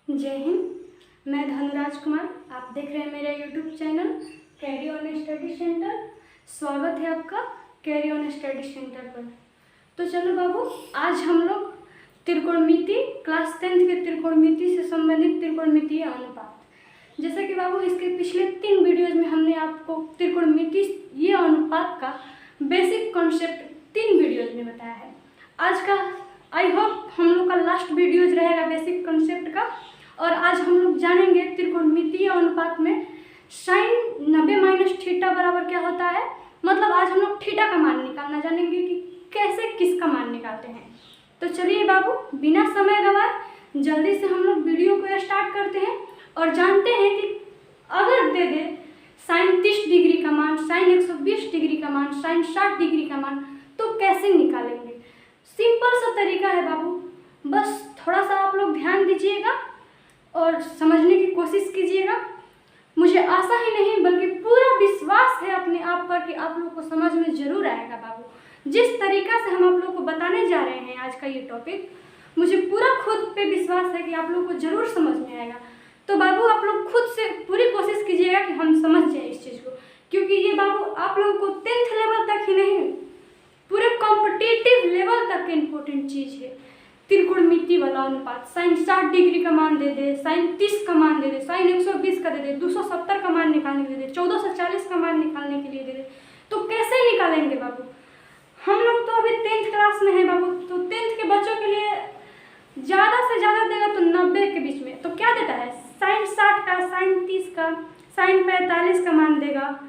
जय हिंद। मैं धनुराज कुमार, आप देख रहे हैं मेरा YouTube channel carry on study centre. स्वागत है आपका कैरी ऑन स्टडी सेंटर पर। तो चलो बाबू, आज हम लोग त्रिकोणमिति क्लास 10 के त्रिकोणमिति से संबंधित त्रिकोणमितीय अनुपात, जैसा कि बाबू इसके पिछले 3 वीडियोज में हमने आपको त्रिकोणमितीय अनुपात का बेसिक कॉन्सेप्ट 3 वीडियोज में बताया है। आज का आई होप हम लोग का लास्ट वीडियोज रहेगा बेसिक कॉन्सेप्ट का, और आज हम लोग जानेंगे त्रिकोणमितीय अनुपात में साइन 90 माइनस थीटा बराबर क्या होता है। मतलब आज हम लोग थीटा का मान निकालना जानेंगे कि कैसे किसका मान निकालते हैं। तो चलिए बाबू, बिना समय गवाए जल्दी से हम लोग वीडियो को स्टार्ट करते हैं और जानते हैं कि अगर दे दे साइन 30 डिग्री का मान, साइन 120 डिग्री का मान, साइन 60 डिग्री का मान, तो कैसे निकालेंगे। सिंपल सा तरीका है बाबू, बस थोड़ा सा आप लोग ध्यान दीजिएगा और समझने की कोशिश कीजिएगा। मुझे आशा ही नहीं बल्कि पूरा विश्वास है अपने आप पर कि आप लोग को समझ में जरूर आएगा बाबू। जिस तरीका से हम आप लोग को बताने जा रहे हैं आज का ये टॉपिक, मुझे पूरा खुद पे विश्वास है कि आप लोग को जरूर समझ में आएगा। तो बाबू आप लोग खुद से पूरी कोशिश कीजिएगा कि हम समझ जाए इस चीज़ को, क्योंकि ये बाबू आप लोगों को 10th लेवल तक ही नहीं, पूरे कॉम्पिटिटिव लेवल तक इम्पोर्टेंट चीज़ है। त्रिकोणमिति वाला अनुपात, साइन 60 डिग्री का मान दे दे, साइन 30 का मान दे दे, साइन 120 का दे दे, 270 का मान निकालने के लिए दे दे, 1440 का मान निकालने के लिए दे दे, तो कैसे निकालेंगे बाबू। हम लोग तो अभी 10th क्लास में है बाबू, तो 10th के बच्चों के लिए ज़्यादा से ज़्यादा देगा तो 90 के बीच में। तो क्या देता है, साइन 60 का, साइन 30 का, साइन 45 का मान देगा।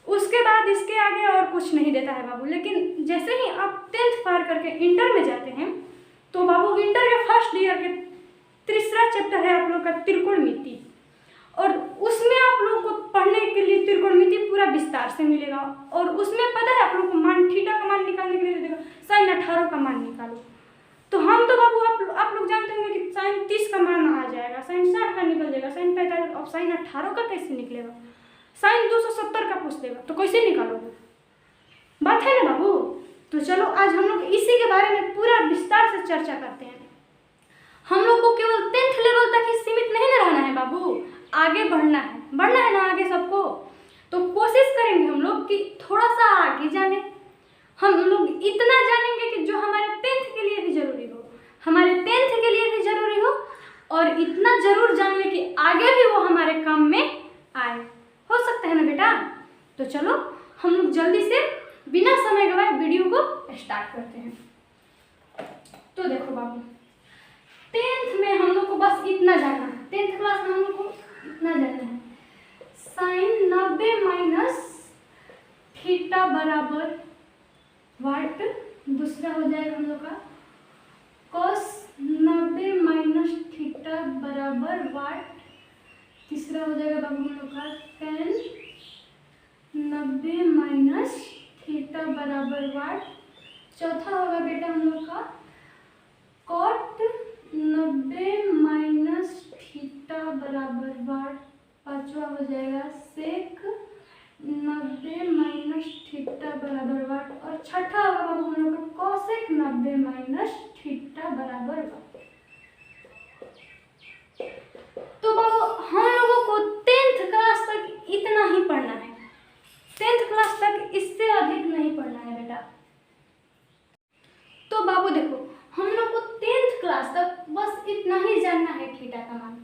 उसके बाद इसके आगे और कुछ नहीं देता है बाबू। लेकिन जैसे ही आप 10th पार करके इंटर में जाते हैं तो बाबू इंटर के फर्स्ट ईयर के तीसरा चैप्टर है आप लोग का त्रिकोणमिति, और उसमें आप लोग को पढ़ने के लिए त्रिकोणमिति पूरा विस्तार से मिलेगा। और उसमें पता है आप लोग को मान थीटा का मान निकालने के लिए देगा, साइन 18 का मान निकालो। तो हम तो बाबू आप लोग जानते होंगे कि साइन 30 का मान आ जाएगा, साइन 60 का निकल जाएगा, साइन 45, और साइन 18 का कैसे निकलेगा। साइन 270 का पूछ देगा तो कैसे निकालोगे, बात है ना बाबू। तो चलो आज हम लोग इसी के बारे में पूरा विस्तार से चर्चा करते हैं। हम लोग को केवल 10th लेवल तक ही सीमित नहीं रहना है बाबू, आगे बढ़ना है ना आगे सबको। तो कोशिश करेंगे हम लोग कि थोड़ा सा आगे जाने। हम लोग इतना जानेंगे कि जो हमारे 10th के लिए भी जरूरी हो, हमारे 10th के लिए भी जरूरी हो, और इतना जरूर जान ले कि आगे भी वो हमारे काम में आए। हो सकता है ना बेटा। तो चलो हम लोग जल्दी से बिना समय गवाए वीडियो को स्टार्ट करते हैं। तो देखो बाबू, 10th में हम लोग को बस इतना जानना है, 10th क्लास में हम लोग को इतना जानना है, साइन 90 माइनस थीटा बराबर वाट। दूसरा हो जाएगा हम लोग का कॉस 90 माइनस थीटा बराबर वाट। तीसरा हो जाएगा बाबू हम लोग का टेन 90 माइनस थीटा बराबर वाट। चौथा होगा बेटा हम लोग का कॉट 90 माइनस थीटा बराबर वाट। पांचवा हो जाएगा सेक 90 माइनस थीटा बराबर वाट। और छठा होगा बाबू हम लोग का कॉसेक 90 माइनस थीटा बराबर वाट। तो बाबू हम लोगों को 10th क्लास तक इतना ही पढ़ना है, 10th क्लास तक इससे अधिक नहीं पढ़ना है बेटा। तो बाबू देखो, हम लोग को 10th क्लास तक बस इतना ही जानना है थीटा का मान।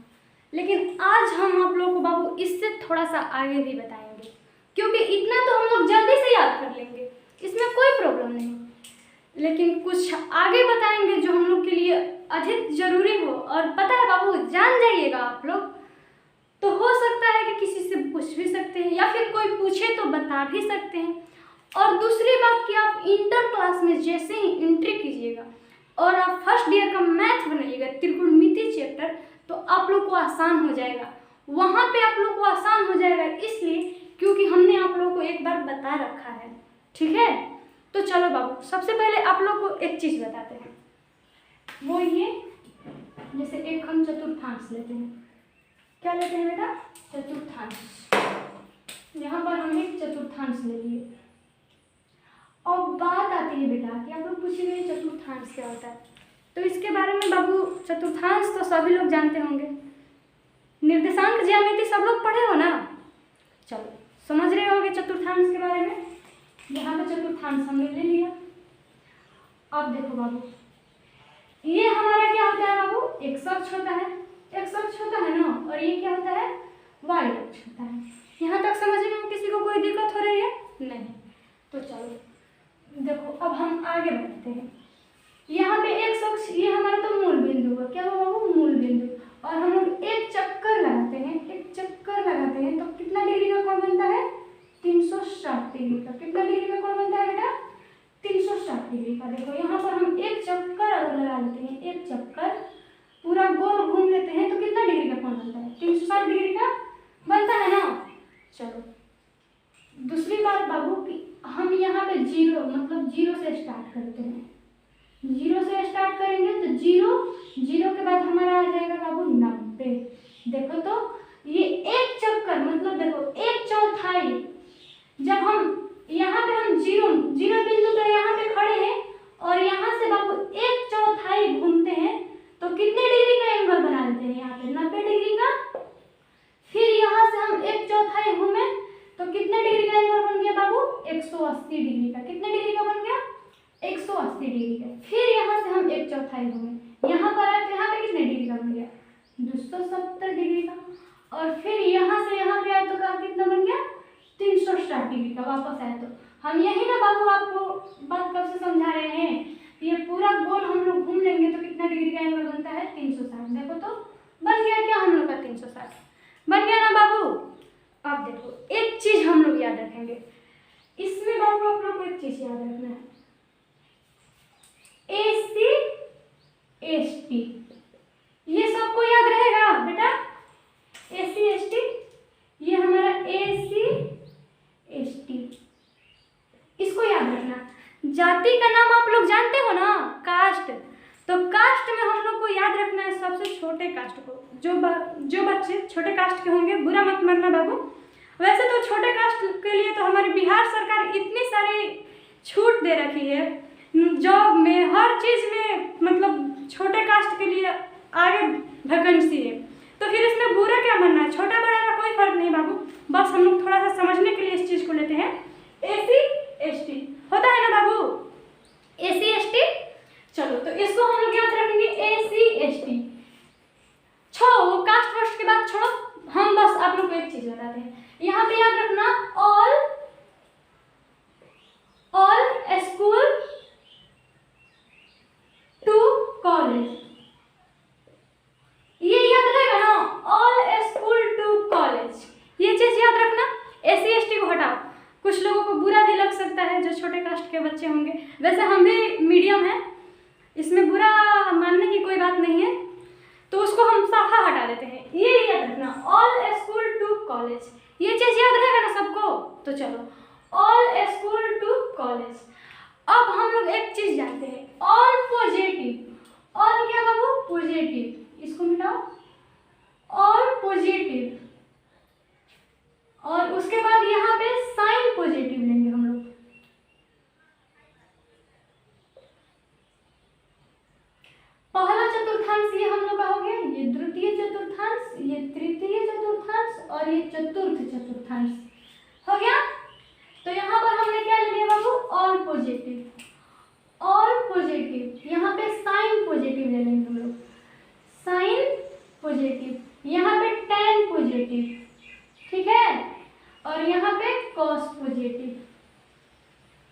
लेकिन आज हम आप लोगों को बाबू इससे थोड़ा सा आगे भी बताएंगे, क्योंकि इतना तो हम लोग जल्दी से याद कर लेंगे, इसमें कोई प्रॉब्लम नहीं। लेकिन कुछ आगे बताएंगे जो हम लोग के लिए अधिक जरूरी हो। और पता है बाबू, जान जाइएगा आप लोग तो हो सकता है कि किसी से पूछ भी सकते हैं, या फिर कोई पूछे तो बता भी सकते हैं। और दूसरी बात कि आप इंटर क्लास में जैसे ही एंट्री कीजिएगा और आप फर्स्ट ईयर का मैथ बनाइएगा त्रिकोणमिति चैप्टर, तो आप लोग को आसान हो जाएगा। वहाँ पे आप लोग को आसान हो जाएगा इसलिए क्योंकि हमने आप लोगों को एक बार बता रखा है, ठीक है। तो चलो बाबू, सबसे पहले आप लोग को एक चीज़ बताते हैं, वो ये जैसे एक हम चतुर्थांश लेते हैं। क्या लेते हैं बेटा, चतुर्थांश। यहाँ पर हम एक चतुर्थांश ले लिए। और बात आती है बेटा कि आप लोग पूछेंगे चतुर्थांश क्या होता है। तो इसके बारे में बाबू, चतुर्थांश तो सभी लोग जानते होंगे, निर्देशांक ज्यामिति सब लोग पढ़े हो ना? चलो समझ रहे होगे चतुर्थांश के बारे में। यहाँ पे चतुर्थांश हमने ले लिया। अब देखो बाबू, ये हमारा क्या होता है बाबू? एक्स अक्ष होता है, एक्स अक्ष होता है ना, और ये क्या होता है? वाई अक्ष होता है। यहाँ तक समझने में किसी को कोई दिक्कत हो रही है? नहीं। तो चलो देखो अब हम आगे बढ़ते हैं। यहाँ पे एक्स अक्ष ये हमारा तो मूल बिंदु है। क्या हुआ बाबू? मूल बिंदु। और हम लोग एक चक्कर लगाते हैं, एक चक्कर लगाते हैं तो कितना डिग्री का कोण बनता है? 360 डिग्री का। कितना डिग्री का कोण बनता है बेटा? 360 डिग्री का। देखो यहाँ पर हम एक चक्कर अगर लगा लेते हैं, एक चक्कर पूरा गोल घूम लेते हैं तो कितना डिग्री का कोण बनता है? 360 डिग्री का बनता है ना। चलो दूसरी बात बाबू कि हम यहाँ पे जीरो मतलब जीरो से स्टार्ट करते हैं। जीरो से स्टार्ट करेंगे तो जीरो के बाद हमारा आ जाएगा बाबू 90। देखो तो ये एक चक्कर मतलब देखो एक चौथाई, जब हम यहाँ पे हम जीरो बिंदु पे यहाँ पे खड़े हैं और यहाँ से बाबू एक चौथाई घूमते हैं तो कितने डिग्री का एंगल बना लेते हैं? यहाँ पे 90 डिग्री का। फिर यहाँ से हम एक चौथाई घूमे तो कितने डिग्री का एंगल बन गया बाबू? 180 डिग्री का। कितने डिग्री का बन गया? 180 डिग्री का। फिर यहाँ से हम एक चौथाई घूमे, यहाँ पर आए तो यहाँ पे कितने डिग्री का बन गया? 270 डिग्री का। और फिर यहाँ से यहाँ पे आए तो कितना बन गया? 360 डिग्री का। वापस आए तो हम यही ना बाबू आपको बात कब से समझा रहे हैं, ये पूरा गोल हम लोग घूम लेंगे तो कितना डिग्री का एंगल बनता है? 360। देखो तो बन गया क्या हम लोग का? 360 बन गया ना बाबू। अब देखो एक चीज हम लोग याद रखेंगे इसमें बाबू, आप लोग को एक चीज याद रखना है, AC ST ये सबको याद रहेगा बेटा। AC ST ये हमारा AC ST इसको याद रखना। जाति का नाम आप लोग जानते हो ना? कास्ट। तो कास्ट में हम लोग को याद रखना है सबसे छोटे कास्ट को। जो बच्चे छोटे कास्ट के होंगे बुरा मत मानना बाबू। वैसे तो छोटे कास्ट के लिए तो हमारी बिहार सरकार इतनी सारी छूट दे रखी है, जॉब में हर चीज़ में, मतलब छोटे कास्ट के लिए आगे वैकेंसी है। तो फिर इसमें बुरा क्या मानना है? छोटा बड़ा का कोई फर्क नहीं बाबू, बस हम लोग थोड़ा सा समझने के लिए इस चीज़ को लेते हैं। AC ST होता है ना बाबू? AC ST। चलो तो इसको हम लोग याद रखेंगे AC ST। छोड़ो कास्ट वास्ट की बात छोड़ो, हम बस आप लोग को एक चीज बताते हैं। यहाँ पे याद रखना ऑल स्कूल टू कॉलेज, ये याद रहेगा ना? ऑल स्कूल टू कॉलेज, ये चीज याद रखना। AC ST को हटाओ, कुछ लोगों को बुरा भी लग सकता है जो छोटे कास्ट के बच्चे होंगे। वैसे हम भी मीडियम हैं, इसमें बुरा मानने की कोई बात नहीं है, तो उसको हम साफा हटा देते हैं। ये याद रखना ऑल स्कूल टू कॉलेज, ये चीज याद रहेगा ना सबको? तो चलो ऑल स्कूल टू कॉलेज। अब हम लोग एक चीज जानते हैं, ऑल पॉजिटिव। ऑल क्या बाबू? पॉजिटिव। इसको मिटाओ, ऑल पॉजिटिव। और उसके बाद यहाँ पे साइन पॉजिटिव लेंगे हम लोग। पहला चतुर्थांश ये हम लोग का हो गया, ये द्वितीय चतुर्थांश, ये तृतीय चतुर्थांश और ये चतुर्थ चतुर्थांश हो गया। तो यहाँ पर हमने क्या ले लिया बाबू? All positive. ऑल पॉजिटिव, यहाँ पे साइन पॉजिटिव ले लेंगे हम लोग, साइन पॉजिटिव। यहाँ पे टेन पॉजिटिव, ठीक है, और यहाँ पे कॉस पॉजिटिव।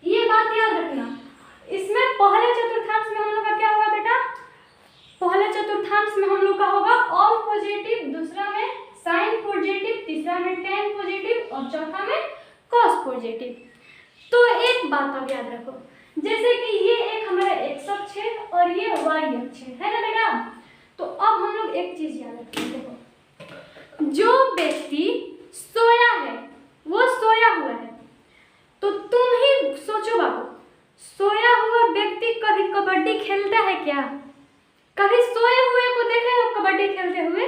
ये बात याद रखना। इसमें पहले चतुर्थांश में हम लोग का क्या होगा बेटा? पहले चतुर्थांश में हम लोग का होगा ऑल पॉजिटिव, दूसरा में साइन पॉजिटिव, तीसरा में टेन पॉजिटिव और चौथा में कॉस पॉजिटिव। तो एक बात अब याद रखो, जैसे कि ये एक हमारा एक्स अक्ष है और ये वाई अक्ष है ना बेटा? तो अब हम लोग एक चीज याद रखें, देखो जो व्यक्ति सोया है वो सोया हुआ है, तो तुम ही सोचो बाबू, सोया हुआ व्यक्ति कभी कबड्डी खेलता है क्या? कभी सोए हुए को देखे हो कबड्डी खेलते हुए?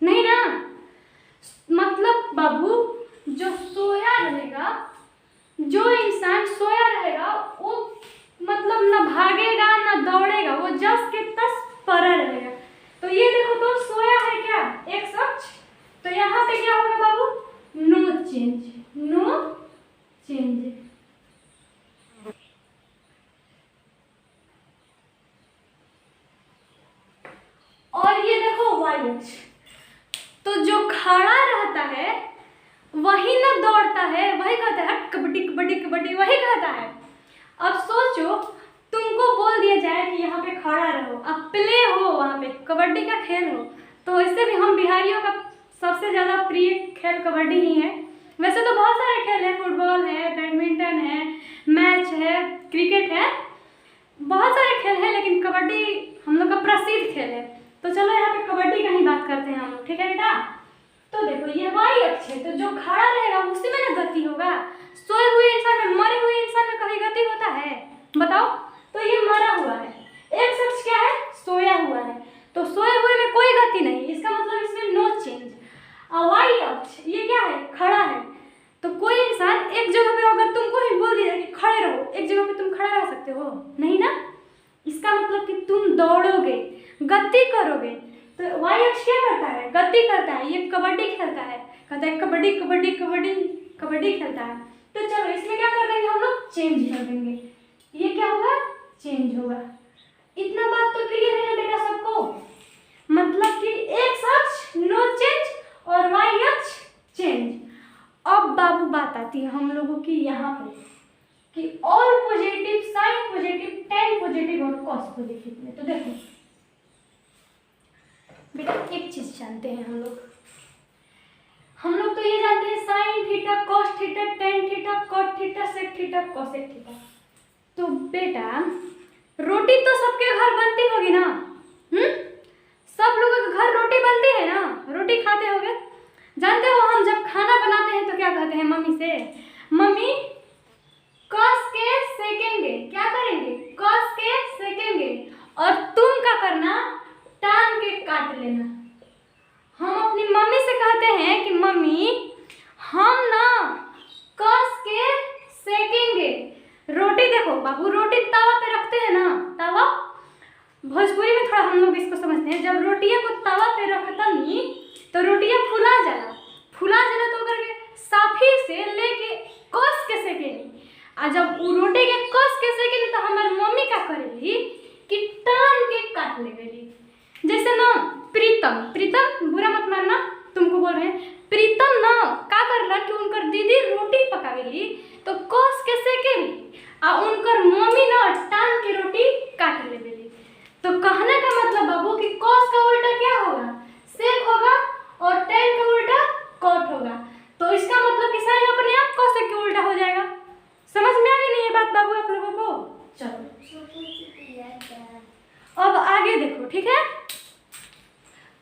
नहीं ना। मतलब बाबू जो सोया रहेगा, जो इंसान सोया रहेगा वो मतलब ना भागेगा ना दौड़ेगा, वो जस के तस पड़ा रहेगा। तो ये देखो तो सोया है क्या? एक्स अक्ष, अक्ष। तो जो खड़ा रहता है वही ना दौड़ता है, वही कहता है हट कबड्डी कबड्डी कबड्डी, वही कहता है। अब सोचो तुमको बोल दिया जाए कि यहाँ पे खड़ा रहो, अब प्ले हो, वहाँ पे कबड्डी का खेल हो, तो इससे भी हम बिहारियों का सबसे ज़्यादा प्रिय खेल कबड्डी ही है। वैसे तो बहुत सारे खेल है, फुटबॉल है, बैडमिंटन है, मैच है, क्रिकेट है, बहुत सारे खेल है, लेकिन कबड्डी हम लोग का प्रसिद्ध खेल है। तो चलो यहाँ पे कबड्डी का ही बात करते हैं हम लोग, ठीक है बेटा। तो देखो ये वाई अक्ष है, तो जो खड़ा रहेगा उसी में ना गति होगा। सोए हुए इंसान में, मरे हुए इंसान में कभी गति होता है बताओ? तो ये मरा हुआ है। एक शख्स क्या है? सोया हुआ है। तो सोए हुए में कोई गति नहीं, इसका मतलब इसमें नो चेंज। वाई अक्ष ये क्या है? खड़ा है। तो कोई इंसान एक जगह पे अगर तुमको ही बोल दिया कि खड़े रहो, एक जगह पे तुम खड़ा रह सकते हो? नहीं ना। इसका मतलब कि तुम दौड़ोगे, गति करोगे। तो वाई अक्ष क्या करता है? गति करता है। ये कबड्डी खेलता है, कहता है कबड्डी कबड्डी कबड्डी, कबड्डी खेलता है। तो चलो इसमें क्या कर देंगे हम लोग? चेंज कर देंगे। ये क्या होगा? चेंज होगा। इतना बात तो क्लियर है ना बेटा सबको? मतलब कि एक अक्ष नो चेंज और वाई अक्ष चेंज। अब बाबू बात आती है हम लोगों की यहाँ पे कि all positive, sine positive, tan positive और कॉस पॉजिटिव में। तो देखो बेटा एक चीज जानते हैं हम लोग तो ये जानते हैं sine theta, cos theta, tan theta, cot theta, sec theta, cosec theta. तो बेटा रोटी तो सबके घर बनती होगी ना? सब लोगों के घर रोटी बनती है ना, रोटी खाते होगे। जानते हो हम जब खाना बनाते हैं तो क्या कहते हैं मम्मी से? मम्मी कस के सेकेंगे, क्या करेंगे? कस के सेकेंगे, और तुम क्या करना? टान के काट लेना। हम अपनी मम्मी से कहते हैं कि मम्मी हम ना कस के सेकेंगे रोटी। देखो बाबू रोटी तवा पे रखते हैं ना, तवा भोजपुरी में थोड़ा हम लोग इसको समझते हैं। जब रोटियां को तवा पे रखता नहीं तो रोटियां फुला जाला तो करके साफी से लेके कस के सेकेंगे। और जब वो रोटी के कस के सेकेंगे तो हमारी मम्मी क्या करेगी कि टान के काट लेगी। जैसे ना प्रीतम बुरा मत मानना, तुमको बोल रहे हैं, प्रीतम ना का करला कि उनकर दीदी रोटी पकावेली तो कस के सेकेली और उनकर मम्मी ना टान के रोटी काट लेवेली। तो कहने का मतलब बाबू कि कस का उल्टा क्या होगा? सेक होगा, और टेन का उल्टा कॉट होगा। तो इसका मतलब कि साइन अपने आप कोसेक के उल्टा हो जाएगा। समझ में आ गई नहीं ये बात बाबू आप लोगों को? चलो अब आगे देखो, ठीक है?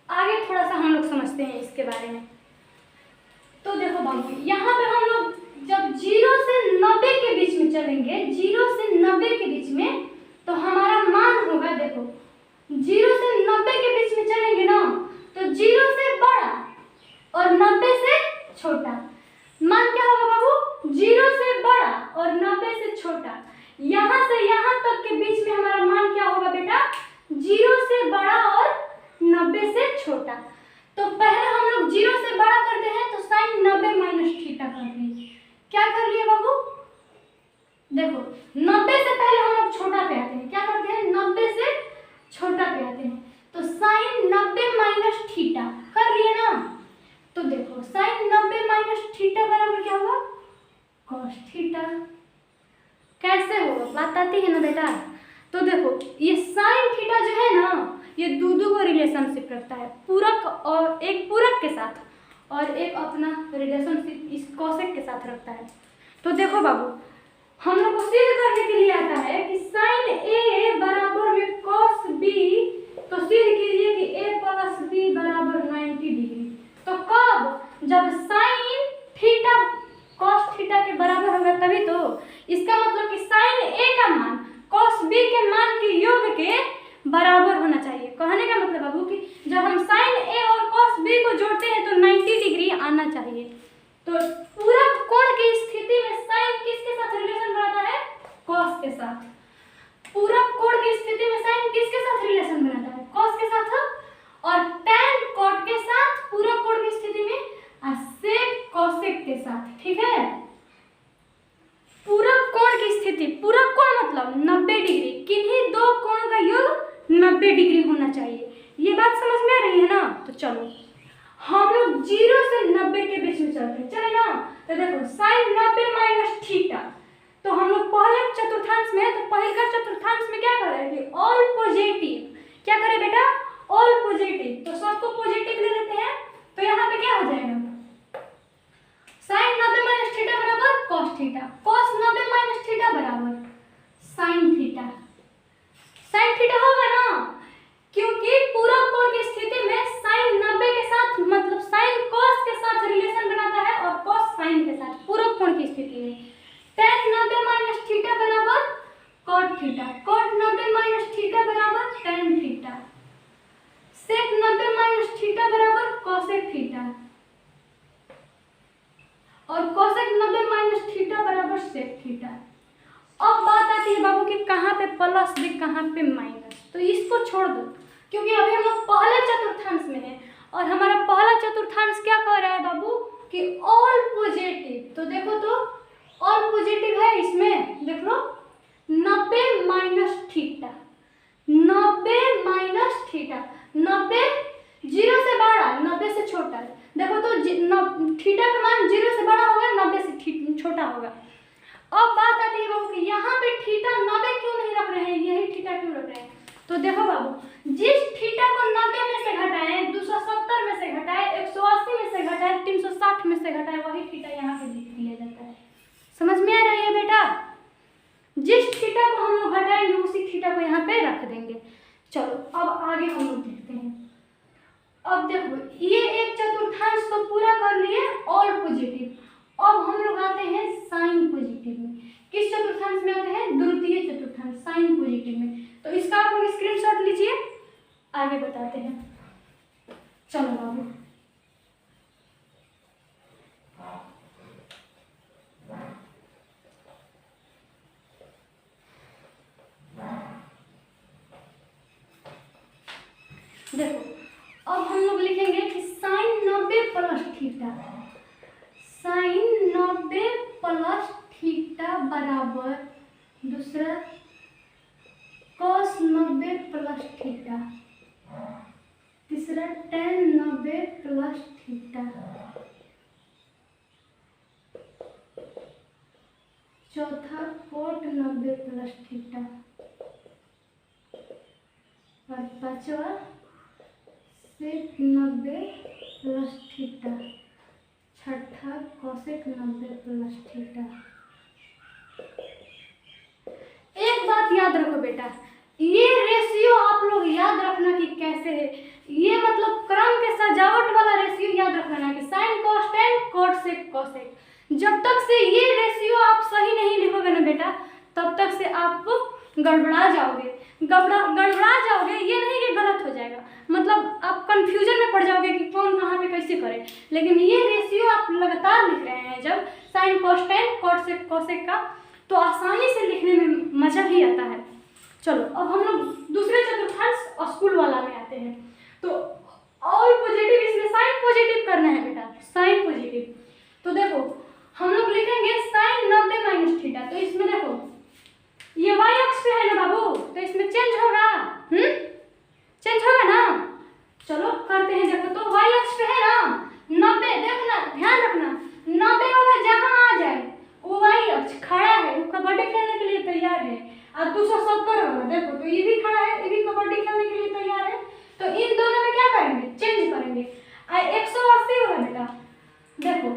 आगे थोड़ा सा हम लोग समझते हैं इसके बारे में। तो देखो बाबू यहाँ पे हम लोग जब 0 से 90 के बीच में चलेंगे, 0 से 90 के बीच में, तो हमारा मान होगा, देखो 0 से 90 के बीच में चलेंगे ना, तो 0 से बड़ा और 90 से छोटा। मान क्या होगा बाबू? 0 से बड़ा और 90 से छोटा। यहाँ से यहाँ तक के बीच में हमारा मान क्या होगा बेटा? 0 से बड़ा और 90 से छोटा। तो पहले हम लोग 0 से बड़ा करते हैं, तो साइन 90 माइनस थीटा कर दिए। क्या कर लिए बाबू? देखो 90 से पहले हम लोग छोटा पे आते हैं, क्या करते हैं? 90 से छोटा पे आते हैं, तो साइन 90 माइनस थीटा कर लिए ना। तो देखो साइन 90 माइनस थीटा बराबर क्या होगा? Cos theta. कैसे होगा बात आती है ना बेटा? तो देखो ये साइन थीटा जो है ना, ये दो को रिलेशनशिप रखता है, पूरक और एक पूरक के साथ, और एक अपना रिलेशनशिप इस कोसेक के साथ रखता है। तो देखो बाबू हम लोग को सिद्ध करने के लिए आता है कि साइन ए बराबर में कॉस बी, तो सिद्ध कीजिए कि ए प्लस बी बराबर 90 डिग्री। तो कब? जब साइन थीटा कॉस थीटा के बराबर होगा तभी तो। इसका मतलब कि साइन ए का मान कॉस बी के मान के योग के बराबर होना चाहिए। कहने का मतलब बाबू कि जब हम साइन ए और कॉस बी को जोड़ते हैं तो 90 डिग्री आना चाहिए। तो पूरा कोण की स्थिति में साइन किसके साथ रिलेशन बनाता है? कॉस के साथ। पूरा कोण की स्थिति में साइन किसके साथ रिलेशन बनाता है? कॉस के साथ। और टैन कॉट के साथ पूरा कोण की स्थिति में सेक कोसेक के साथ, ठीक है? पूरा कोण की स्थिति, पूरा कोण मतलब 90 डिग्री, किन्हीं दो कोण का योग 90 डिग्री होना चाहिए। ये बात समझ में आ रही है ना? तो चलो हम लोग 0 से 90 के बीच में चलते हैं, चले ना? तो देखो साइन 90 माइनस थीटा, तो हम लोग पहले चतुर्थांश में है, तो पहले का चतुर्थांश में क्या करें कि ऑल पॉजिटिव, क्या करें बेटा? ऑल पॉजिटिव, तो सबको पॉजिटिव ले लेते हैं। तो यहाँ पे क्या हो जाएगा? साइन 90 माइनस थीटा बराबर cos theta, cos 90 minus theta बराबर साइन थीटा। साइन थीटा होगा ना, क्योंकि पूरक कोण की स्थिति में साइन 90 के साथ मतलब साइन कॉस के साथ रिलेशन बनाता है और कॉस साइन के साथ पूरक कोण की स्थिति में। tan 90 माइनस थीटा बराबर cot theta, cot 90 minus theta बराबर tan theta, sec 90 minus theta बराबर cosec थीटा और cosec 90 माइनस थीटा बराबर sec थीटा। अब बात आती है बाबू कि कहाँ पे प्लस भी कहाँ पे माइनस, तो इसको छोड़ दो क्योंकि अभी हम लोग पहले चतुर्थांश में हैं और हमारा पहला चतुर्थांश क्या कह रहा है बाबू कि ऑल पॉजिटिव। तो देखो तो ऑल पॉजिटिव है, इसमें देख लो 90 माइनस थीटा, 90 माइनस थीटा, 90 0 से बड़ा 90 से छोटा है। देखो तो थीटा का मान 0 से बड़ा होगा 90 से छोटा होगा। अब बात आती है बाबू कि यहाँ पे थीटा 90 क्यों नहीं रख रहे हैं, यही थीटा क्यों रख रहे हैं? तो देखो बाबू जिस थीटा को 90 में से घटाए, 270 में से घटाए, 180 में से घटाए, 360 में से घटाए, वही थीटा यहाँ पे लिख दिया जाता है। समझ में आ रही है बेटा? जिस थीटा को हम लोग घटाएंगे उसी थीटा को यहाँ पे रख देंगे। चलो अब आगे हम लोग देखते हैं। अब देखो ये एक चतुर्थांश तो पूरा कर लिए ऑल पॉजिटिव, अब हम लोग आते हैं साइन पॉजिटिव में। किस चतुर्थांश में आते हैं? द्वितीय चतुर्थांश साइन पॉजिटिव में। तो इसका आप लोग स्क्रीनशॉट लीजिए, आगे बताते हैं। चलो बाबू देखो अब हम लोग लिखेंगे कि sine 90 plus theta, sine 90 plus theta बराबर दूसरा कॉस 90 प्लस थीटा, तीसरा tan 90 प्लस थीटा, चौथा cot 90 प्लस थीटा और पांचवा sec 90 प्लस थीटा, छठा cosec 90 प्लस थीटा। एक बात याद रखो बेटा, ये रेशियो आप लोग याद रखना कि कैसे है, ये मतलब क्रम के सजावट वाला रेशियो याद रखना कि sine cos tan cot sec cosec. जब तक से ये रेशियो आप सही नहीं लिखोगे ना बेटा तब तक से आप गड़बड़ा जाओगे, गड़बड़ा जाओगे, ये नहीं कि गलत हो जाएगा, मतलब आप कंफ्यूजन में पड़ जाओगे कि कौन कहाँ पे कैसे करे। लेकिन ये रेशियो आप लगातार लिख रहे हैं जब sine cos tan cot sec cosec का, तो आसानी से लिखने में मजा ही आता है। चलो अब हम लोग दूसरे चतुर्थांश स्कूल वाला में आते हैं। तो ऑल पॉजिटिव, इसमें साइन पॉजिटिव करना है बेटा, साइन पॉजिटिव। तो देखो हम लोग लिखेंगे साइन 90 माइनस थीटा, तो इसमें देखो ये वाई अक्ष पे है ना बाबू, तो इसमें चेंज होगा, चेंज होगा ना। चलो करते हैं, देखो तो वाई अक्ष पे है ना 90, देखना ध्यान रखना 90 वाला जहाँ आ जाए वो वाई अक्ष खड़ा है, वो कबड्डी खेलने के लिए तैयार है। और 270 वाला देखो तो ये भी खड़ा है, ये भी कबड्डी खेलने के लिए तैयार है। तो इन दोनों में क्या करेंगे? चेंज करेंगे। 180 वाला बेटा देखो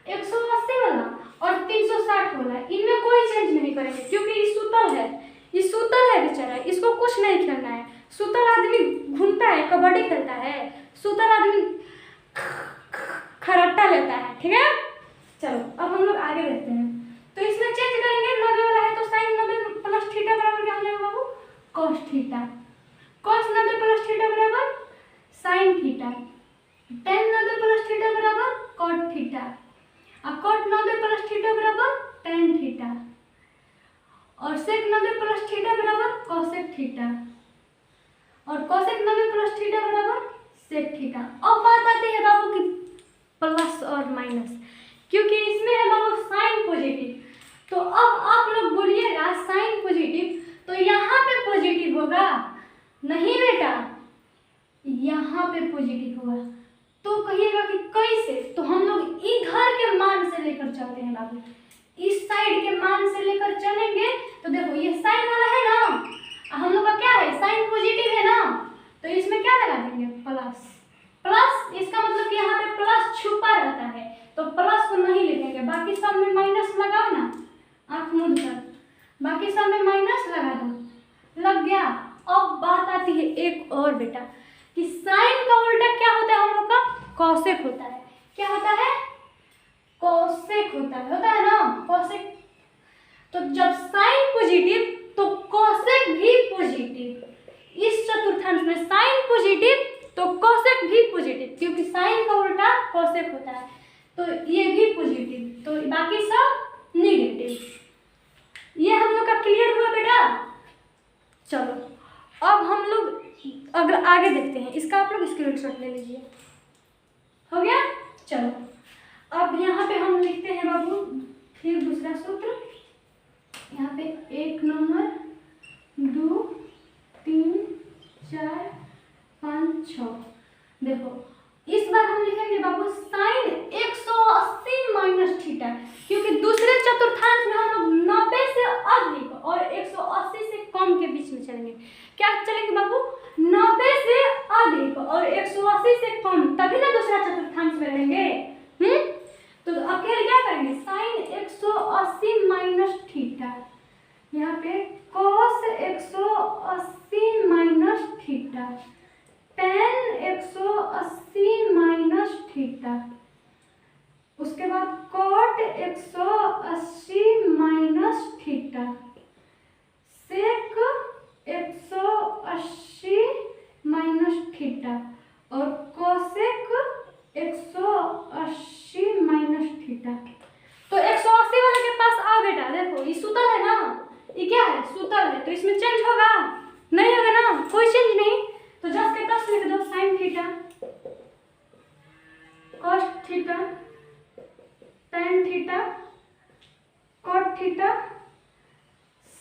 180 वाला और 360 वाला, इनमें कोई चेंज नहीं करेंगे क्योंकि ये सूतल है, ये सूतल है बेचारा, इसको कुछ नहीं खेलना है। सूतल आदमी घूमता है, कबड्डी खेलता है, सूतल आदमी खरट्टा लेता है, ठीक है। चलो अब हम लोग आगे देखते हैं। तो इसमें चेंज करेंगे, 90 वाला है तो साइन 90 प्लस थीटा बराबर क्या हो जाएगा बाबू? Cos theta. Cos 90 plus theta बराबर sine theta, tan 90 plus theta बराबर कॉट थीटा, और कॉट 90 प्लस थीटा बराबर tan थीटा, और सेक 90 प्लस थीटा बराबर कॉसेक थीटा, और कॉसेक 90 प्लस थीटा बराबर सेक थीटा। अब बात आती है बाबू की प्लस और माइनस, क्योंकि इसमें है बाबू साइन पॉजिटिव। तो अब आप लोग बोलिएगा साइन पॉजिटिव, तो यहाँ पे पॉजिटिव होगा? नहीं बेटा, इस साइड के मान से लेकर चलेंगे तो देखो ये साइन वाला है ना, हम लोग का क्या है, साइन पॉजिटिव है ना, तो इसमें क्या लगा देंगे, प्लस। प्लस इसका मतलब कि यहाँ पे प्लस छुपा रहता है, तो प्लस को नहीं लिखेंगे, बाकी सब में माइनस लगाओ ना, आंख मूंद कर, बाकी सब में माइनस लगा दो, लग गया। अब बात आती है एक और बेटा कि साइन का उल्टा क्या होता है हम लोग का, कॉसेक होता है। क्या होता है, कॉसेक होता है ना, कॉसेक। तो जब साइन पॉजिटिव तो कॉसेक भी पॉजिटिव। इस चतुर्थांश में साइन पॉजिटिव तो कॉसेक भी पॉजिटिव, क्योंकि साइन का उल्टा कॉसेक होता है, तो ये भी पॉजिटिव, तो बाकी सब नेगेटिव। ये हम लोग का क्लियर हुआ बेटा। चलो अब हम लोग अगर आगे देखते हैं, इसका आप लोग स्क्रीनशॉट ले लीजिए, हो गया। चलो अब यहाँ पे हम लिखते हैं बाबू फिर दूसरा सूत्र, यहाँ पे 1 नंबर 2 3 4 5 6। देखो इस बार हम लिखेंगे बाबू साइन 180 माइनस थीटा, क्योंकि दूसरे चतुर्थांश में हम लोग 90 से अधिक और 180 से कम के बीच में चलेंगे। क्या चलेंगे बाबू, 90 से अधिक और 180 से कम, तभी ना दूसरा चतुर्थांश में रहेंगे। तो अकेले क्या करेंगे, साइन 180 माइनस थीटा, यहाँ पे cos 180 minus theta, tan 180 minus theta, उसके बाद cot 180 minus theta, sec 180 minus theta और cosec 180 माइनस थीटा। तो 180 वाले के पास आओ बेटा, देखो ये सूतल है ना, ये क्या है, सूतल है, तो इसमें चेंज होगा नहीं, होगा ना, कोई चेंज नहीं, तो 10 के 10 लिख दो, sine theta cos theta tan theta cot theta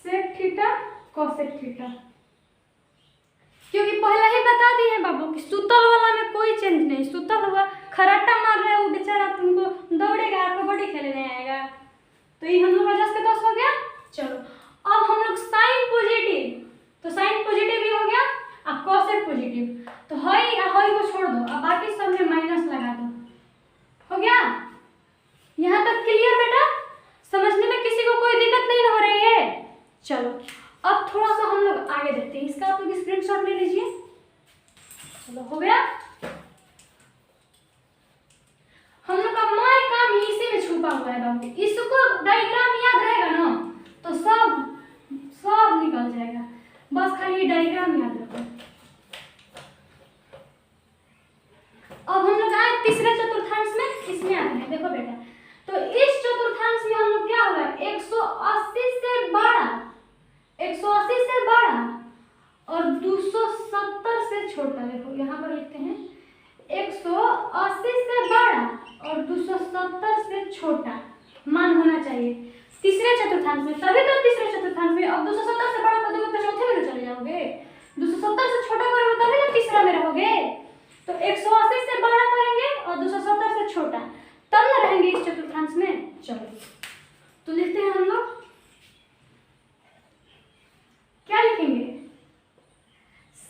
sec theta cosec theta. क्योंकि पहले ही बता दिए हैं बाबू कि सूतल वाला में कोई चेंज नहीं, सूतल हुआ खराटा मार रहे हो बेचारा, तुमको दौड़ेगा, कबड्डी खेलने आएगा, तो ये हम लोग 10 के 10 हो गया। चलो अब हम लोग साइन पॉजिटिव, तो साइन पॉजिटिव भी हो गया और कोसेक पॉजिटिव, तो हई को छोड़ दो, अब बाकी सब में माइनस लगा दो, हो गया। यहाँ तक क्लियर बेटा, समझने में किसी को कोई दिक्कत नहीं हो रही है। चलो अब थोड़ा सा हम लोग आगे देखते हैं, इसका आप लोग स्क्रीनशॉट ले लीजिए। चलो हो गया, हम लोग का माय काम इसी में छुपा हुआ है बाबू, इसको डायग्राम याद रहेगा ना तो सब निकल जाएगा, बस खाली डायग्राम याद रखो। अब हम लोग आए तीसरे चतुर्थांश में, इसमें आते हैं, देखो बेटा, तो इस चतुर्थांश में हम लोग क्या होगा, 180 से बड़ा, 180 से बड़ा और 270 से छोटा। देखो यहाँ पर लिखते हैं 180 से बड़ा और 270 से छोटा मान होना चाहिए तीसरे चतुर्थांश में, तभी तो तीसरे चतुर्थांश में। अब 270 से बड़ा कर दोगे तो चौथे में चले जाओगे, 270 से छोटा करोगे तभी ना तीसरा में रहोगे। तो 180 से बड़ा करेंगे और 270 से छोटा, तब ना रहेंगे इस चतुर्थांश में। चलो तो लिखते हैं हम लोग, क्या लिखेंगे,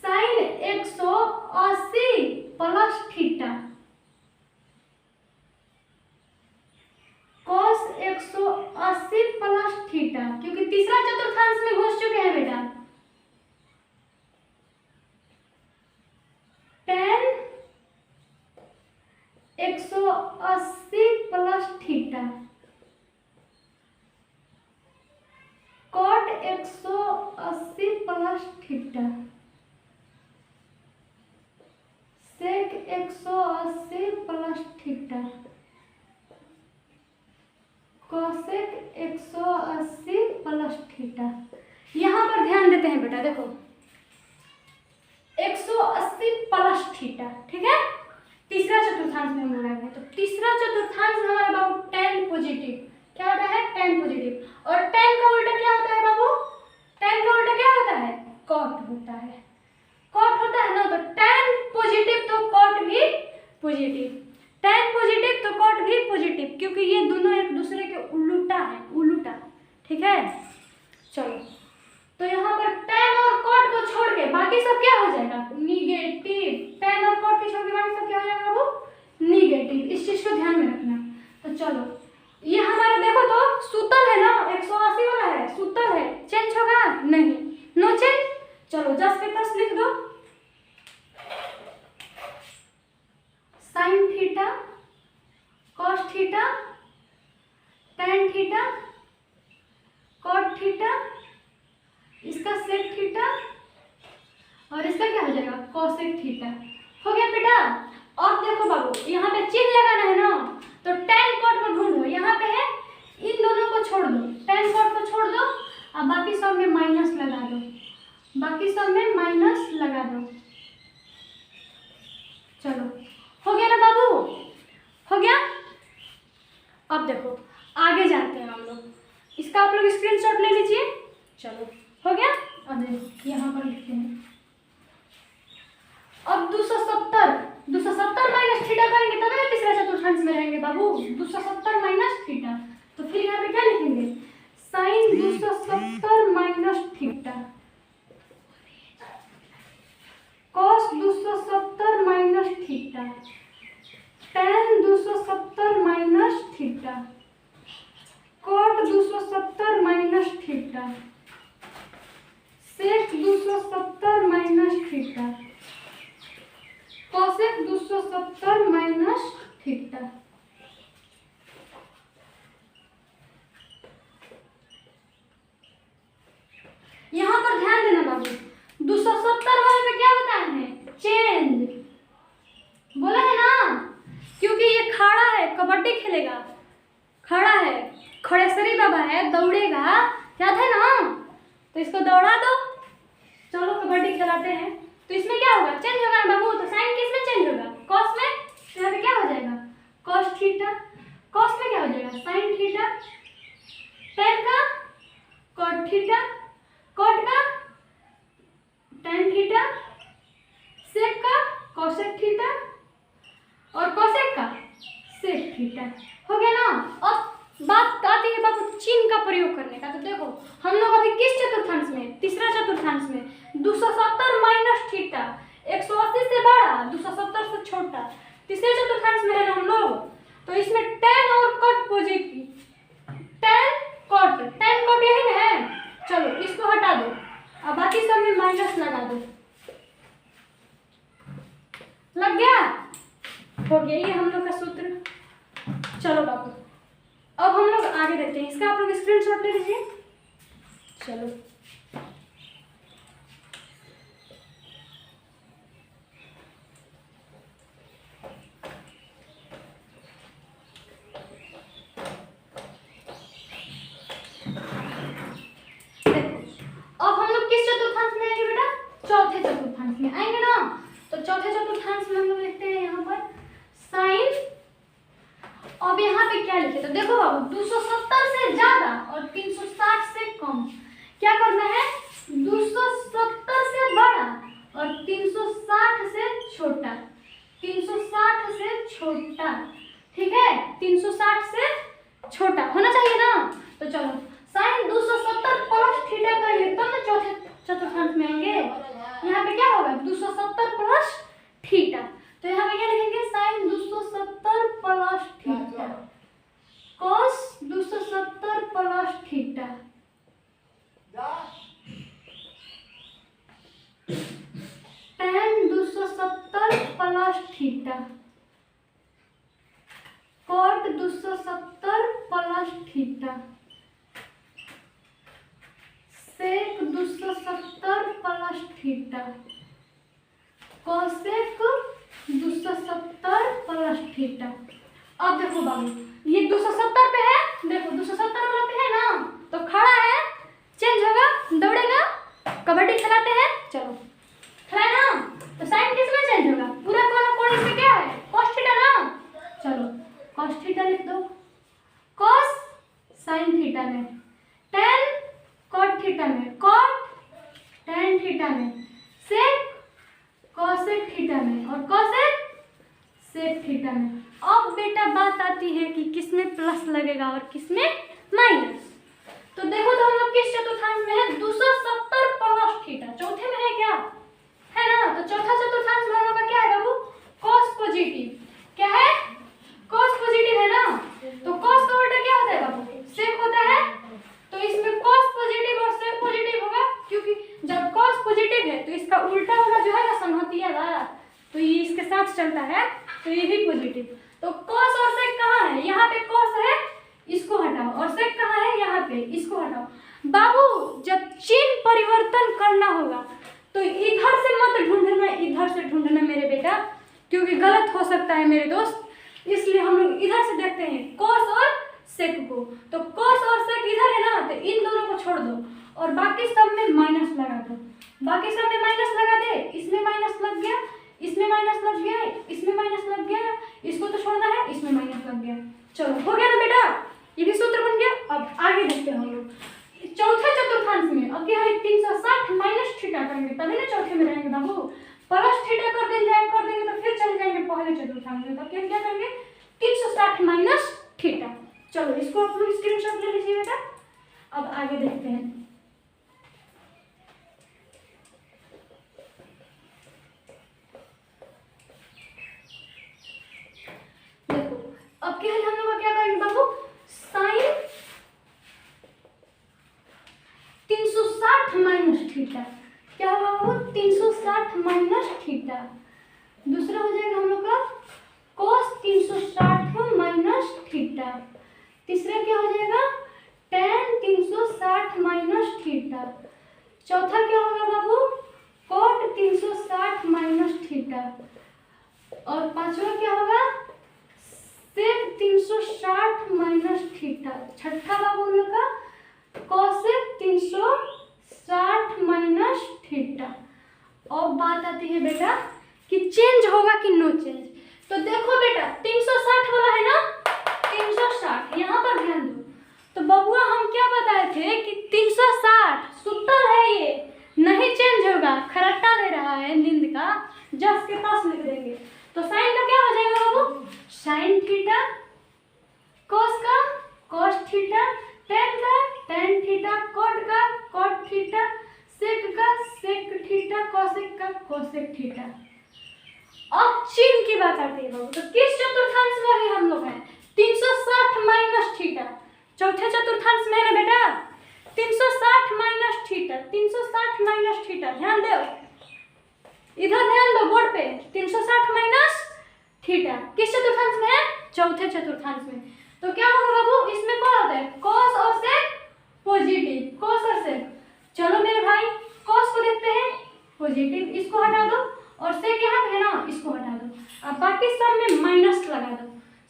sine 180 plus theta cos 180 plus theta, क्योंकि तीसरा चतुर्थांश में घुस चुके हैं बेटा, tan 180 plus theta cot 180 plus theta sec 180 plus theta cosec 180 plus theta. यहाँ पर ध्यान देते हैं बेटा, देखो 180 प्लस थीटा, ठीक है, तीसरा चतुर्थांश में हम लोग आए, तो तीसरा चतुर्थांश हमारा बाबू tan पॉजिटिव, क्या होता है, tan पॉजिटिव, और tan का उल्टा क्या होता है बाबू, tan का उल्टा क्या होता है, कॉट होता है, कॉट होता है ना, तो tan पॉजिटिव तो कॉट भी पॉजिटिव, tan पॉजिटिव तो कॉट भी पॉजिटिव, क्योंकि ये दोनों एक दूसरे के उल्टा tan थीटा, cot थीटा, इसका sec थीटा और इसका क्या हो जाएगा cosec थीटा। हो गया बेटा। और देखो बाबू यहाँ पे चिन्ह लगाना है ना, तो tan cot को ढूंढो, यहाँ पे है, इन दोनों को छोड़ दो, tan cot को छोड़ दो और बाकी सब में माइनस लगा दो, बाकी सब में माइनस लगा दो। चलो हो गया ना बाबू, हो गया। अब देखो आगे जाते हैं हम लोग, इसका आप लोग स्क्रीनशॉट ले लीजिए। चलो हो गया। अब देखो यहाँ पर लिखते हैं, अब 270 माइनस थीटा करेंगे तब ना तीसरा चतुर्थांश में रहेंगे बाबू। 270 माइनस थीटा, तो फिर यहाँ पे क्या लिखेंगे, sine 270 minus theta, cos 270 minus theta, tan 270 minus theta, cot 270 minus theta, sec 270 minus theta, cosec 270 minus theta. यहाँ पर ध्यान देना बाबू, 270 वाले में क्या बताए हैं, चेंज बोला है ना, क्योंकि ये खड़ा है, कबड्डी खेलेगा, खड़ा है, खड़ेसरी बाबा है, दौड़ेगा, याद है ना, तो इसको दौड़ा दो। चलो कबड्डी खिलाते हैं, तो इसमें क्या होगा, चेंज होगा ना बाबू। तो साइन किस में चेंज होगा, कॉस में, तो यहाँ पे क्या हो जाएगा कॉस थीटा, कॉस में क्या हो जाएगा साइन थीटा, टेन का कॉट थीटा, कॉट का टेन थीटा, सेक का कोसेक थीटा और कोसेक का सेक थीटा। हो गया ना। अब बात आती है बाबू चिन्ह का प्रयोग करने का। तो देखो हम लोग अभी किस चतुर्थांश में, तीसरा चतुर्थांश में, 270 माइनस थीटा 180 से बड़ा 270 से छोटा, तीसरे चतुर्थांश में है ना हम लोग। तो इसमें tan और cot पॉजिटिव, tan cot यही ना है। चलो इसको हटा दो, अब बाकी सब में माइनस लगा दो, लग गया, हो गया ये हम लोग का सूत्र। चलो बाबू अब हम लोग आगे देखते हैं, इसका आप लोग स्क्रीनशॉट ले लीजिए। चलो अब हम लोग किस चतुर्थांश में आएंगे बेटा, चौथे चतुर्थांश में आएंगे ना। तो चौथे चतुर्थांश में हम लोग लिखते हैं यहाँ पर साइन, अब यहाँ पे क्या लिखे, तो देखो बाबू 270 से ज्यादा और 360 से कम, क्या करना है, 270 से बड़ा और 360 से छोटा, 360 से छोटा, ठीक है, 360 से छोटा होना चाहिए ना। तो चलो साइन 270 प्लस थीटा करिए तब ना चौथे चतुर्थांश में आएंगे। यहाँ पे क्या होगा 270 प्लस थीटा, तो यहाँ पे क्या लिखेंगे sine 270 plus theta, cos 270 plus theta, tan 270 plus theta, cot 270 plus theta, sec 270 plus theta, cosec 270 plus theta. अब देखो बाबू ये 270 पे है, देखो 270 वाला पे है ना, तो खड़ा है, चेंज होगा, दौड़ेगा, कबड्डी खिलाते हैं, चलो खिलाए ना, तो साइन किस में चेंज होगा, पूरा कोण इसमें क्या है cos थीटा ना। चलो cos थीटा लिख दो, cos साइन थीटा में, tan cot थीटा में, cot tan थीटा में, sec cosec थीटा में और cosec sec थीटा में। अब बेटा बात आती है कि किसमें प्लस लगेगा और किसमें माइनस। तो देखो तो हम लोग किस चतुर्थांश में है, 270 प्लस थीटा, चौथे में है क्या, है ना। तो चौथा चतुर्थांश में हम लोग का क्या है बाबू, cos पॉजिटिव, क्या है cos पॉजिटिव है ना। तो cos का उल्टा क्या होता है बाबू, sec होता है। तो इसमें cos पॉजिटिव और sec पॉजिटिव होगा, क्योंकि जब cos पॉजिटिव है तो इसका उल्टा वाला जो है ना संहतिया वाला, तो ये इसके साथ चलता है, तो ये भी पॉजिटिव। तो cos और sec कहाँ है, यहाँ पे cos है, इसको हटाओ और सेक कहाँ है, यहाँ पे, इसको हटाओ। बाबू जब चिन्ह परिवर्तन करना होगा तो इधर से मत ढूंढना, इधर से ढूंढना मेरे बेटा, क्योंकि गलत हो सकता है मेरे दोस्त। इसलिए हम लोग इधर से देखते हैं कॉस और सेक को। तो कॉस और सेक इधर है ना, तो इन दोनों को छोड़ दो और बाकी सब में माइनस लगा दो। बाकी सब में माइनस लगा दे, इसमें माइनस लग गया, इसमें माइनस लग गया, इसमें माइनस लग गया, इसको तो छोड़ना है, इसमें माइनस लग गया। चलो हो गया ना बेटा, ये भी सूत्र बन गया। अब आगे देखते हैं हम लोग चौथे चतुर्थांश में। अब क्या है, 360 माइनस थीटा करेंगे तभी ना चौथे में रहेंगे बाबू। प्लस थीटा कर देंगे तो फिर चले जाएंगे पहले चतुर्थांश में। तब क्या करेंगे, 360 माइनस थीटा। चलो इसको आप लोग स्क्रीनशॉट ले लीजिए बेटा। अब आगे देखते हैं। देखो अब क्या है, हम लोग क्या करेंगे बाबू, साइन 360 माइनस थीटा। क्या होगा बाबू, 360 माइनस थीटा। दूसरा हो जाएगा हम लोग का cos 360 माइनस थीटा। तीसरा क्या हो जाएगा, tan 360 माइनस थीटा। चौथा क्या होगा बाबू, cot 360 माइनस थीटा। और पांचवा क्या होगा, sec 360 माइनस थीटा। छठा बाबू हम लोग का cosec 360 माइनस थीटा। और बात आती है बेटा कि चेंज होगा कि नो चेंज। तो देखो बेटा 360 वाला है ना, 360 यहाँ पर ध्यान दो। तो बबुआ हम क्या बताए थे कि 360 सूत्र है, ये नहीं चेंज होगा। खरट्टा ले रहा है नींद का, जस के पास लिख देंगे। तो साइन का क्या हो जाएगा बाबू, साइन थीटा, कॉस का कॉस थीटा, टेन का टेन थीटा, कॉट का कॉट थीटा, सेक का सेक थीटा, कोसेक का कोसेक थीटा। अब चिन्ह की बात आती है बाबू। तो किस चतुर्थांश में अभी हम लोग हैं, 360 माइनस थीटा। चौथे चतुर्थांश में है ना बेटा, 360 माइनस थीटा, 360 माइनस थीटा। ध्यान दो, इधर ध्यान दो बोर्ड पे, 360 माइनस थीटा किस चतुर्थांश में है, चौथे चतुर्थांश में। तो क्या होगा बाबू, इसमें क्या होता है, कॉस और सेक पॉजिटिव, कॉस और सेक। चलो मेरे भाई कॉस को देखते हैं, पॉजिटिव, इसको हटा दो, और सेक यहाँ पे है ना, इसको हटा दो। अब बाकी सब में माइनस लगा दो।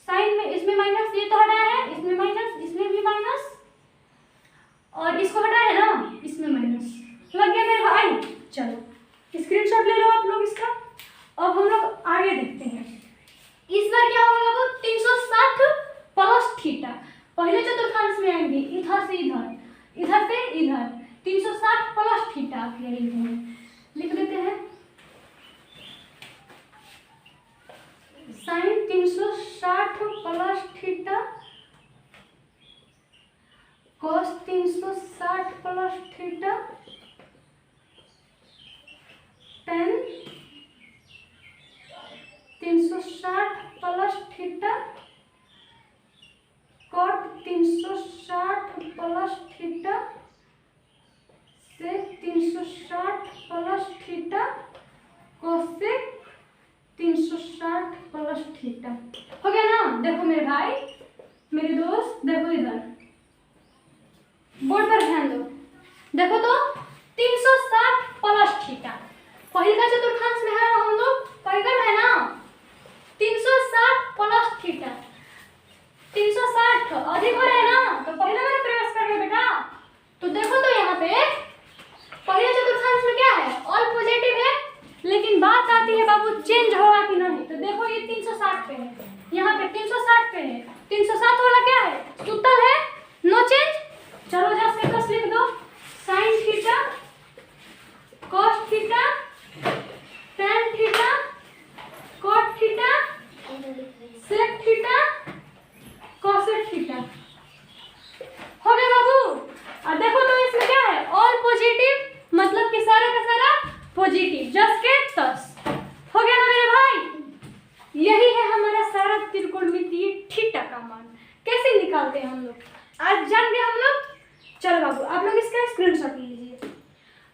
साइन में इसमें माइनस, ये तो हटाया है, इसमें माइनस, इसमें भी माइनस, और इसको हटाया है ना, इसमें माइनस लग गया मेरे भाई। चलो स्क्रीनशॉट ले लो आप लोग इसका। अब हम लोग आगे देखते हैं। इस बार क्या होगा बाबू, 360 प्लस थीटा। पहले चतुर्थांश में आएंगे, इधर से इधर, इधर से इधर, 360 प्लस थीटा। आप यही लिख लेते हैं, sine 360 plus theta, cos 360 plus theta, tan 360 plus theta, cot 360 plus theta, sec 360 plus theta, cosec 360 plus theta. हो गया ना। देखो मेरे भाई मेरे दोस्त, देखो इधर बोर्ड पर ध्यान दो। देखो तो 360 प्लस थीटा पहले का चतुर्थांश में है हम लोग, पहले में है ना, 360 प्लस थीटा। 360 अधिक हो रहा है ना, तो पहले में प्रयास करेंगे बेटा। तो देखो तो यहाँ पे पहले चतुर्थांश में क्या है, ऑल पॉजिटिव है, लेकिन बात आती है बाबू चेंज होगा कि नहीं। तो देखो ये 360 पे है, यहाँ पे 360 पे है। 360 वाला क्या है, सूत्र है नो चेंज। चलो जा से कस लिख दो, sine theta, cos theta, tan theta, cot theta, sec theta, cosec theta. हो गया बाबू। और देखो तो इसमें क्या है, ऑल पॉजिटिव, मतलब कि सारा का सारा पॉजिटिव, जस के तस। हो गया ना मेरे भाई। यही है हमारा सारा त्रिकोणमितीय थीटा का मान। कैसे निकालते हैं हम लोग, आज जान गए हम लोग। चलो बाबू आप लोग इसका स्क्रीनशॉट लीजिए।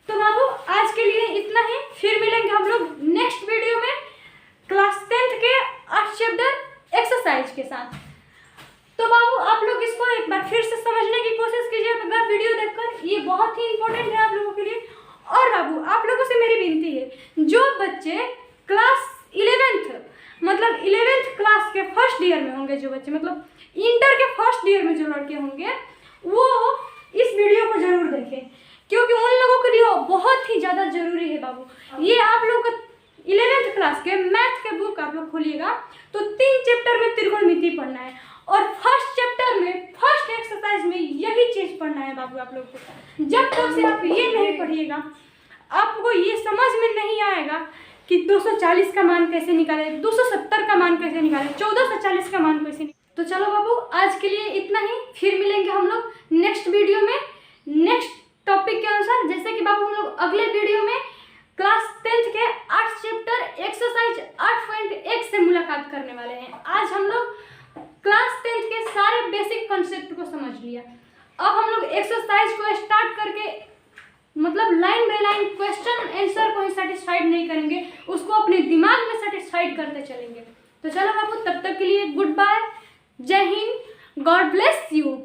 तो बाबू आज के लिए इतना ही, फिर मिलेंगे हम लोग नेक्स्ट वीडियो में क्लास 10th के 8 चैप्टर एक्सरसाइज के साथ। तो बाबू आप लोग इसको एक बार फिर से बहुत ही ज़्यादा ज़रूरी है बाबू। ये आप लोग का 11th क्लास के मैथ के बुक आप लोग खोलिएगा तो 3 चैप्टर में त्रिकोणमिति पढ़ना है और फर्स्ट चैप्टर में फर्स्ट एक्सरसाइज में यही चीज़ पढ़ना है बाबू आप लोग को। जब तक से आप ये नहीं पढ़िएगा आपको ये समझ में नहीं आएगा कि 240 का मान कैसे निकाले, 270 का मान कैसे निकाले, 1440 का मान कैसे निकाले। तो चलो बाबू आज के लिए इतना ही, फिर मिलेंगे हम लोग नेक्स्ट वीडियो में नेक्स्ट टॉपिक के अनुसार। जैसे कि बाबू हम लोग अगले वीडियो में क्लास 10th के 8 चैप्टर एक्सरसाइज 8.1 से मुलाकात करने वाले हैं। आज हम लोग क्लास 10th के सारे बेसिक कॉन्सेप्ट को समझ लिया। अब हम लोग एक्सरसाइज को स्टार्ट करके मतलब line by line question answer को ही सेटिस्फाइड नहीं करेंगे, उसको अपने दिमाग में सेटिस्फाइड करते चलेंगे। तो चलो बाबू तब तक के लिए गुड बाय, जय हिंद, गॉड ब्लेस यू।